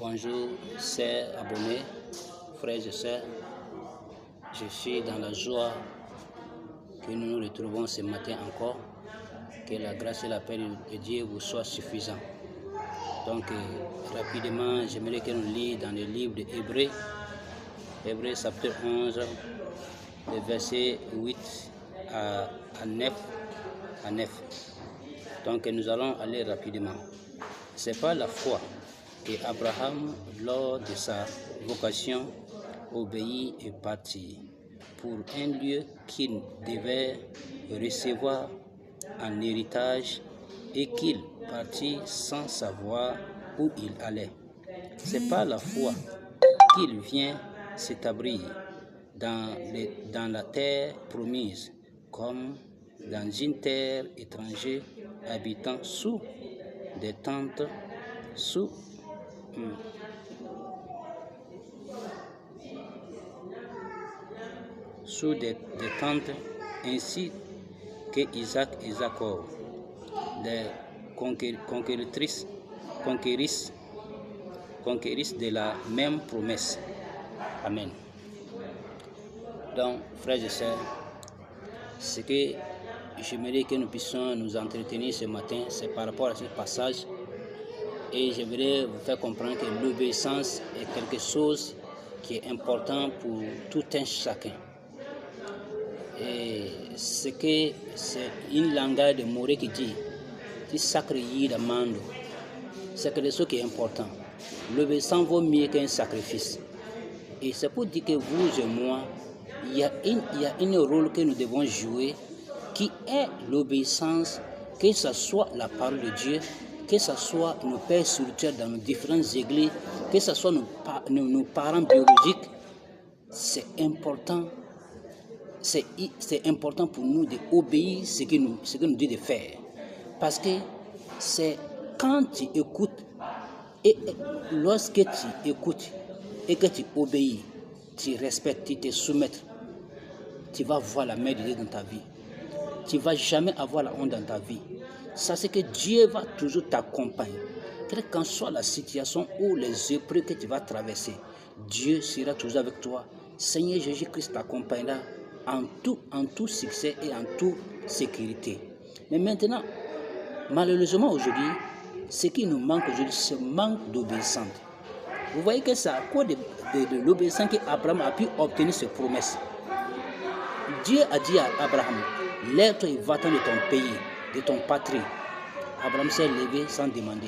Bonjour, chers abonnés, frères et sœurs. Je suis dans la joie que nous nous retrouvons ce matin encore. Que la grâce et la paix de Dieu vous soient suffisants. Donc, rapidement, j'aimerais que nous lisions dans le livre de Hébreux, Hébreux chapitre 11, le verset 8 à 9. Donc, nous allons aller rapidement. C'est pas la foi que Abraham, lors de sa vocation, obéit et partit pour un lieu qu'il devait recevoir en héritage et qu'il partit sans savoir où il allait. C'est par la foi qu'il vient s'établir dans la terre promise, comme dans une terre étrangère, habitant sous des tentes, sous des tentes, ainsi que Isaac et Jacob, les conquéristes de la même promesse. Amen. Donc, frères et sœurs, ce que j'aimerais que nous puissions nous entretenir ce matin, c'est par rapport à ce passage. Et je voudrais vous faire comprendre que l'obéissance est quelque chose qui est important pour tout un chacun. Et c'est une langage de Morée qui dit « sacre d'amande ». C'est quelque chose qui est important. L'obéissance vaut mieux qu'un sacrifice. Et c'est pour dire que vous et moi, il y a un rôle que nous devons jouer qui est l'obéissance, que ce soit la parole de Dieu, que ce soit nos pères spirituels dans nos différentes églises, que ce soit nos parents biologiques. C'est important. C'est important pour nous d'obéir ce que nous dit de faire. Parce que c'est quand tu écoutes, et lorsque tu écoutes et que tu obéis, tu respectes, tu te soumets, tu vas voir la main de Dieu dans ta vie. Tu ne vas jamais avoir la honte dans ta vie. Ça, c'est que Dieu va toujours t'accompagner. Quelle qu'en soit la situation ou les épreuves que tu vas traverser, Dieu sera toujours avec toi. Seigneur Jésus-Christ t'accompagnera en tout succès et en toute sécurité. Mais maintenant, malheureusement aujourd'hui, ce qui nous manque aujourd'hui, c'est le manque d'obéissance. Vous voyez que c'est à cause de l'obéissance qu'Abraham a pu obtenir ses promesses. Dieu a dit à Abraham, lève-toi et va-t'en de ton pays, de ton patrie. Abraham s'est levé sans demander.